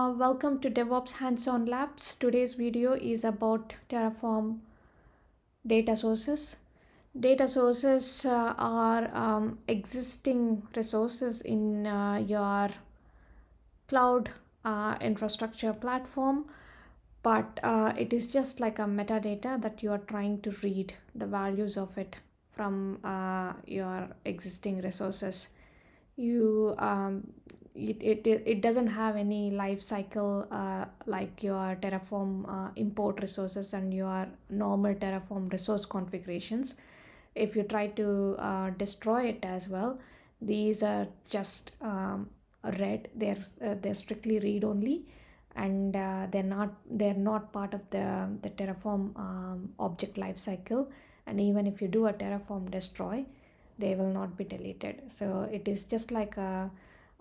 Welcome to DevOps Hands-on Labs. Today's video is about Terraform data sources. Data sources are existing resources in your cloud infrastructure platform, but it is just like a metadata that you are trying to read the values of it from your existing resources. You it doesn't have any life cycle like your Terraform import resources and your normal Terraform resource configurations. If you try to destroy it as well, these are just read. They're strictly read only, and they're not part of the Terraform object life cycle. And even if you do a Terraform destroy, they will not be deleted. So it is just like a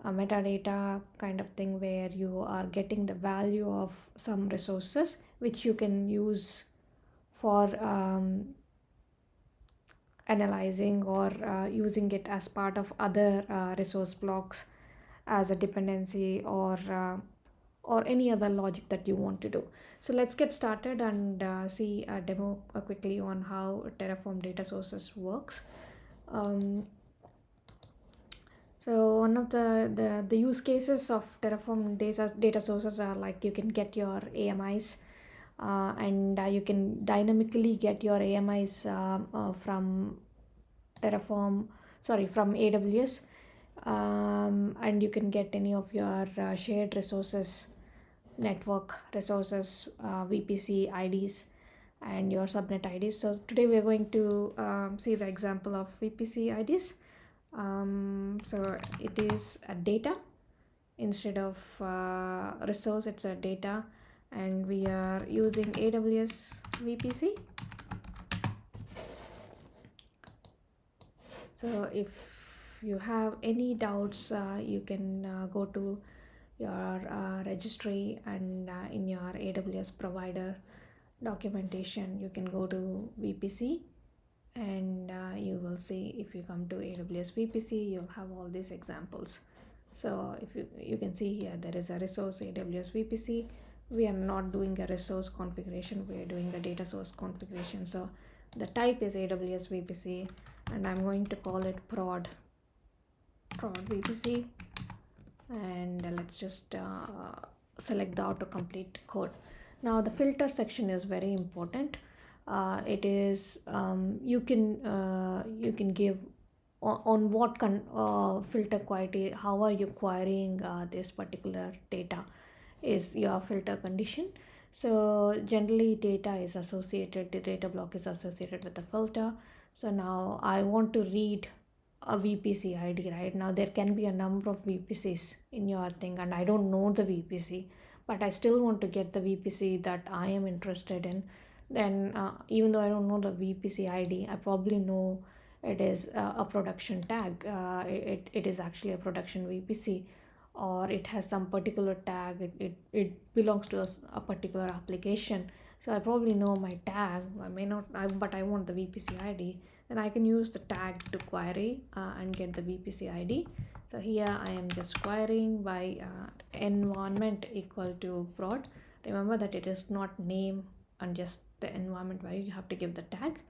metadata kind of thing where you are getting the value of some resources which you can use for analyzing or using it as part of other resource blocks as a dependency or any other logic that you want to do. So let's get started and see a demo quickly on how Terraform data sources works. So one of the use cases of Terraform data sources are like you can get your AMIs and you can dynamically get your AMIs from from AWS, and you can get any of your shared resources, network resources, VPC IDs, and your subnet IDs. So today we are going to see the example of VPC IDs. So it is a data instead of resource. It's a data, and we are using AWS VPC. So if you have any doubts, you can go to your registry, and in your AWS provider documentation you can go to VPC, and you will see, if you come to AWS VPC, you'll have all these examples. So if you can see here, there is a resource AWS VPC. We are not doing a resource configuration, we are doing a data source configuration. So the type is AWS VPC, and I'm going to call it prod VPC, and let's just select the autocomplete code. Now the filter section is very important. It is you can give on what filter query, how are you querying this particular data is your filter condition. So generally data is associated, the data block is associated with the filter. So now I want to read a VPC ID. Right now there can be a number of VPCs in your thing, and I don't know the VPC, but I still want to get the VPC that I am interested in. Then even though I don't know the VPC ID, I probably know it is a production tag. It is actually a production VPC, or it has some particular tag. It belongs to a particular application. So I probably know my tag. I may not, but I want the VPC ID. Then I can use the tag to query and get the VPC ID. So here I am just querying by environment equal to prod. Remember that it is not name and just the environment value. You have to give the tag.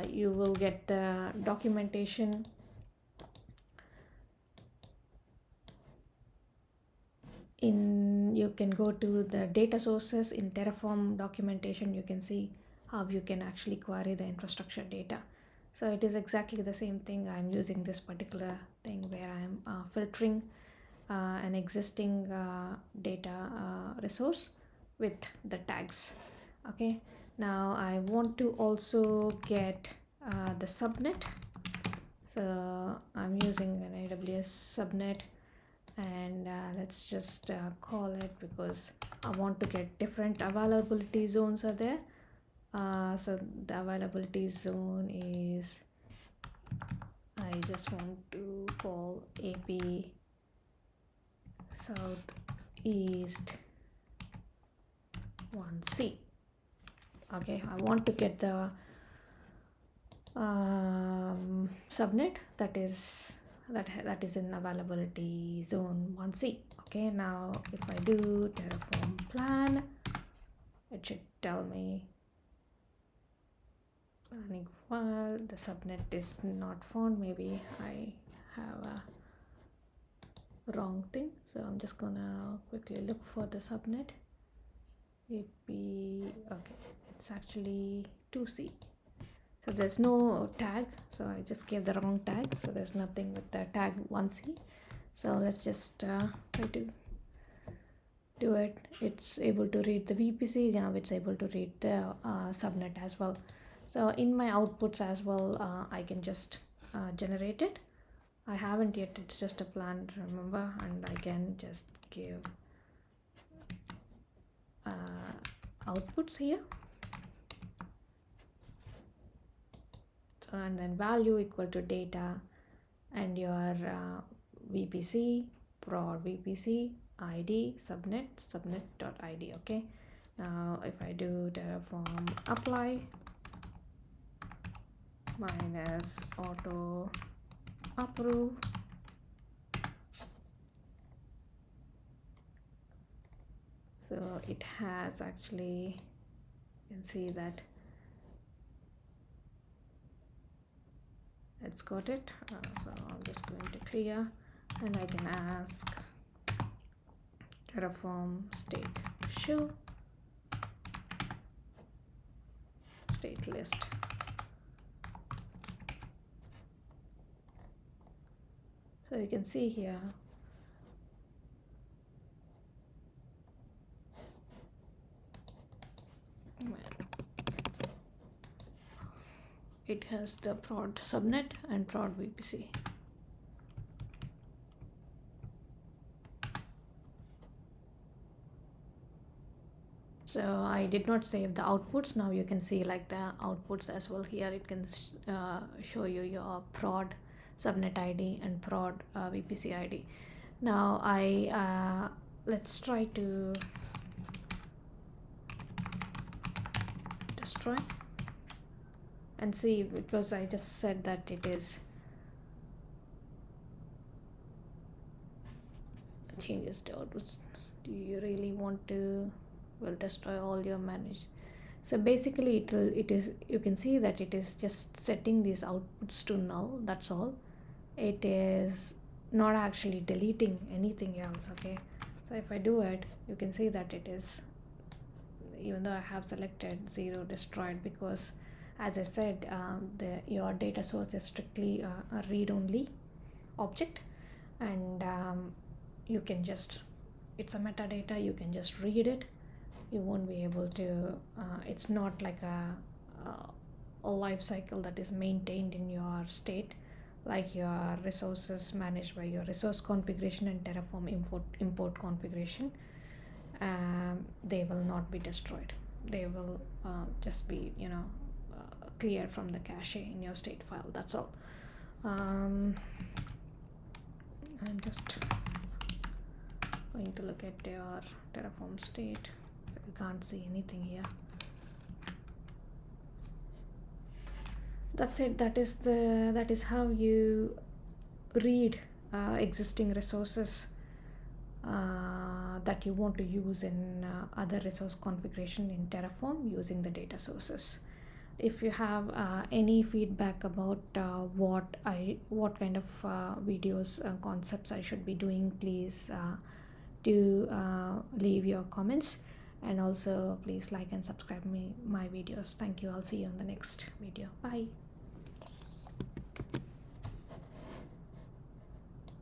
You will get the documentation. You can go to the data sources in Terraform documentation. You can see how you can actually query the infrastructure data. So it is exactly the same thing. I'm using this particular thing where I'm filtering an existing data resource with the tags. Okay, now I want to also get the subnet. So I'm using an AWS subnet, and let's just call it, because I want to get different availability zones are there. So the availability zone is, I just want to call AP Southeast 1C. Okay, I want to get the subnet that is that is in availability zone 1C. Okay, now if I do Terraform plan, it should tell me planning file. The subnet is not found. Maybe I have a wrong thing, so I'm just gonna quickly look for the subnet. Okay, it's actually 2C. So there's no tag, so I just gave the wrong tag, so there's nothing with the tag 1C. So let's just try to do it. It's able to read the VPC, now it's able to read the subnet as well. So in my outputs as well, I can just generate it. I haven't yet, it's just a plan, remember, and I can just give outputs here. So, and then value equal to data and your VPC, prod VPC, ID, subnet.id. Okay, now if I do Terraform apply minus auto approve, so it has actually, you can see that it's got it. So I'm just going to clear, and I can ask Terraform state show state list. So you can see here it has the prod subnet and prod VPC. So I did not save the outputs. Now you can see like the outputs as well. Here it can show you your prod subnet ID and prod VPC ID. Now let's try to destroy and see, because I just said that it is changes to outputs. Do you really want to destroy all your managed? So basically it is, you can see that it is just setting these outputs to null, that's all. It is not actually deleting anything else. Okay, so if I do it, you can see that it is, even though I have selected 0 destroyed, because as I said, your data source is strictly a read-only object, and you can just, it's a metadata, you can just read it. You won't be able to, it's not like a life cycle that is maintained in your state, like your resources managed by your resource configuration and Terraform import configuration. They will not be destroyed. They will just be, cleared from the cache in your state file. That's all. I'm just going to look at your Terraform state. So you can't see anything here. That's it. That is how you read existing resources that you want to use in other resource configuration in Terraform using the data sources. If you have any feedback about what kind of videos concepts I should be doing, please do leave your comments, and also please like and subscribe my videos. Thank you. I'll see you on the next video. Bye.